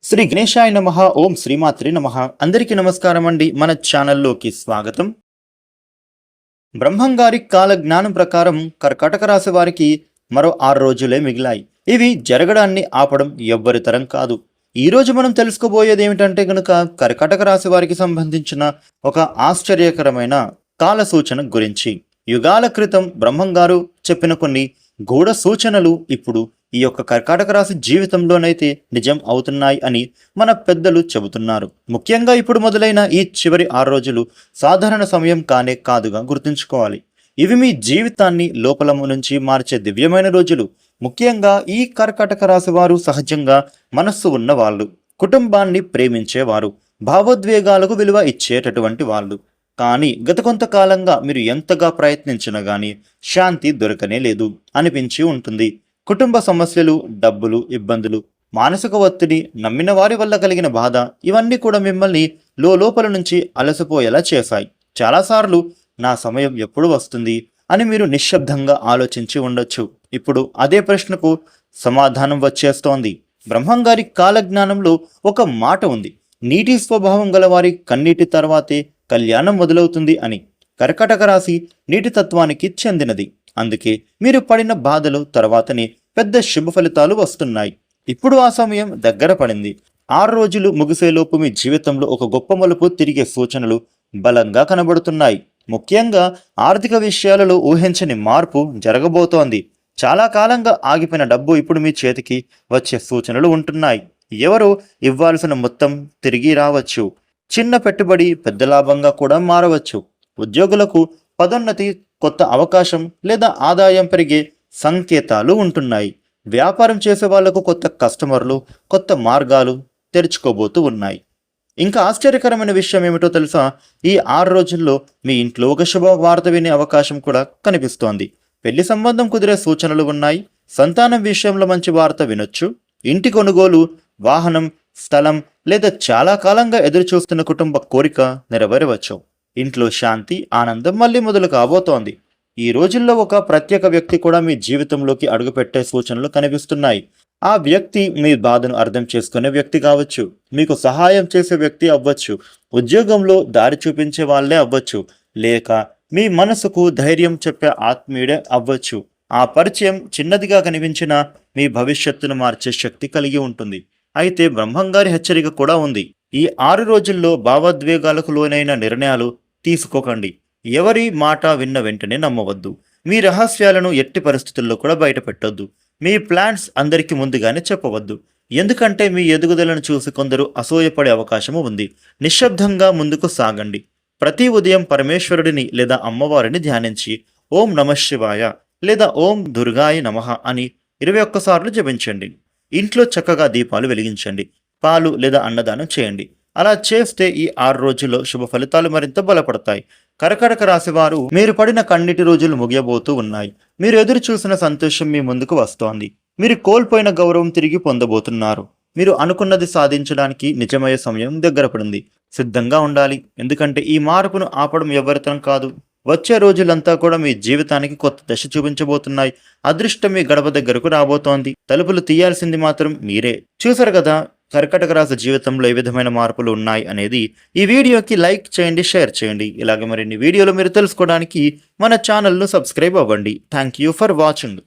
శ్రీ గణేశాయ నమః. ఓం శ్రీమాత్రే నమః. అందరికీ నమస్కారం అండి. మన ఛానల్లోకి స్వాగతం. బ్రహ్మంగారి కాల జ్ఞానం ప్రకారం కర్కాటక రాశి వారికి మరో 6 రోజులే మిగిలాయి. ఇవి జరగడాన్ని ఆపడం ఎవ్వరి తరం కాదు. ఈ రోజు మనం తెలుసుకోబోయేది ఏమిటంటే గనుక కర్కాటక రాశి వారికి సంబంధించిన ఒక ఆశ్చర్యకరమైన కాల సూచన గురించి. యుగాల క్రితం బ్రహ్మంగారు చెప్పిన కొన్ని గూఢ సూచనలు ఇప్పుడు ఈ యొక్క కర్కాటక రాశి జీవితంలోనైతే నిజం అవుతున్నాయి అని మన పెద్దలు చెబుతున్నారు. ముఖ్యంగా ఇప్పుడు మొదలైన ఈ చివరి 6 రోజులు సాధారణ సమయం కానే కాదుగా గుర్తుంచుకోవాలి. ఇవి మీ జీవితాన్ని లోపల నుంచి మార్చే దివ్యమైన రోజులు. ముఖ్యంగా ఈ కర్కాటక రాశి వారు సహజంగా మనస్సు ఉన్నవాళ్ళు, కుటుంబాన్ని ప్రేమించేవారు, భావోద్వేగాలకు విలువ ఇచ్చేటటువంటి వాళ్ళు. కానీ గత కొంతకాలంగా మీరు ఎంతగా ప్రయత్నించినా గానీ శాంతి దొరకనే లేదు అనిపించి ఉంటుంది. కుటుంబ సమస్యలు, డబ్బులు, ఇబ్బందులు, మానసిక ఒత్తిడి, నమ్మిన వారి వల్ల కలిగిన బాధ, ఇవన్నీ కూడా మిమ్మల్ని లోపల నుంచి అలసిపోయేలా చేశాయి. చాలాసార్లు నా సమయం ఎప్పుడు వస్తుంది అని మీరు నిశ్శబ్దంగా ఆలోచించి ఉండొచ్చు. ఇప్పుడు అదే ప్రశ్నకు సమాధానం వచ్చేస్తోంది. బ్రహ్మంగారి కాలజ్ఞానంలో ఒక మాట ఉంది, నీటి స్వభావం గల వారి కన్నీటి తర్వాతే కళ్యాణం మొదలవుతుంది అని. కర్కాటక రాశి నీటి తత్వానికి చెందినది. అందుకే మీరు పడిన బాధలు తర్వాతనే పెద్ద శుభ ఫలితాలు వస్తున్నాయి. ఇప్పుడు ఆ సమయం దగ్గర పడింది. 6 రోజులు ముగిసేలోపు మీ జీవితంలో ఒక గొప్ప మలుపు తిరిగే సూచనలు బలంగా కనబడుతున్నాయి. ముఖ్యంగా ఆర్థిక విషయాలలో ఊహించని మార్పు జరగబోతోంది. చాలా కాలంగా ఆగిపోయిన డబ్బు ఇప్పుడు మీ చేతికి వచ్చే సూచనలు ఉంటున్నాయి. ఎవరో ఇవ్వాల్సిన మొత్తం తిరిగి రావచ్చు. చిన్న పెట్టుబడి పెద్ద లాభంగా కూడా మారవచ్చు. ఉద్యోగులకు పదోన్నతి, కొత్త అవకాశం లేదా ఆదాయం పెరిగే సంకేతాలు ఉంటున్నాయి. వ్యాపారం చేసే వాళ్లకు కొత్త కస్టమర్లు, కొత్త మార్గాలు తెరుచుకోబోతూ ఉన్నాయి. ఇంకా ఆశ్చర్యకరమైన విషయం ఏమిటో తెలుసా? ఈ 6 రోజుల్లో మీ ఇంట్లో ఒక శుభ వార్త వినే అవకాశం కూడా కనిపిస్తోంది. పెళ్లి సంబంధం కుదిరే సూచనలు ఉన్నాయి. సంతానం విషయంలో మంచి వార్త వినొచ్చు. ఇంటి కొనుగోలు, వాహనం, స్థలం లేదా చాలా కాలంగా ఎదురు చూస్తున్న కుటుంబ కోరిక నెరవేరవచ్చు. ఇంట్లో శాంతి, ఆనందం మళ్ళీ మొదలు కాబోతోంది. ఈ రోజుల్లో ఒక ప్రత్యేక వ్యక్తి కూడా మీ జీవితంలోకి అడుగుపెట్టే సూచనలు కనిపిస్తున్నాయి. ఆ వ్యక్తి మీ బాధను అర్థం చేసుకునే వ్యక్తి కావచ్చు, మీకు సహాయం చేసే వ్యక్తి అవ్వచ్చు, ఉద్యోగంలో దారి చూపించే వాళ్ళే అవ్వచ్చు, లేక మీ మనసుకు ధైర్యం చెప్పే ఆత్మీయుడే అవ్వచ్చు. ఆ పరిచయం చిన్నదిగా కనిపించినా మీ భవిష్యత్తును మార్చే శక్తి కలిగి ఉంటుంది. అయితే బ్రహ్మంగారి హెచ్చరిక కూడా ఉంది. ఈ 6 రోజుల్లో భావోద్వేగాలకు లోనైన నిర్ణయాలు తీసుకోకండి. ఎవరి మాట విన్న వెంటనే నమ్మవద్దు. మీ రహస్యాలను ఎట్టి పరిస్థితుల్లో కూడా బయట పెట్టొద్దు. మీ ప్లాన్స్ అందరికీ ముందుగానే చెప్పవద్దు. ఎందుకంటే మీ ఎదుగుదలను చూసి కొందరు అసూయపడే అవకాశము ఉంది. నిశ్శబ్దంగా ముందుకు సాగండి. ప్రతి ఉదయం పరమేశ్వరుడిని లేదా అమ్మవారిని ధ్యానించి ఓం నమఃశివాయ లేదా ఓం దుర్గాయ నమః అని 21 సార్లు జపించండి. ఇంట్లో చక్కగా దీపాలు వెలిగించండి. పాలు లేదా అన్నదానం చేయండి. అలా చేస్తే ఈ 6 రోజుల్లో శుభ ఫలితాలు మరింత బలపడతాయి. కర్కాటక రాశి వారు, మీరు పడిన కన్నీటి రోజులు ముగియబోతూ ఉన్నాయి. మీరు ఎదురు చూసిన సంతోషం మీ ముందుకు వస్తోంది. మీరు కోల్పోయిన గౌరవం తిరిగి పొందబోతున్నారు. మీరు అనుకున్నది సాధించడానికి నిజమయ్యే సమయం దగ్గర పడింది. సిద్ధంగా ఉండాలి. ఎందుకంటే ఈ మార్పును ఆపడం ఎవరితరం కాదు. వచ్చే రోజులంతా కూడా మీ జీవితానికి కొత్త దశ చూపించబోతున్నాయి. అదృష్టం మీ గడప దగ్గరకు రాబోతోంది. తలుపులు తీయాల్సింది మాత్రం మీరే. చూసారు కదా కర్కాటక రాశి జీవితంలో ఏ విధమైన మార్పులు ఉన్నాయి అనేది. ఈ వీడియోకి లైక్ చేయండి, షేర్ చేయండి. ఇలాగే మరిన్ని వీడియోలు మీరు తెలుసుకోవడానికి మన ఛానల్ను సబ్స్క్రైబ్ అవ్వండి. Thank you for watching.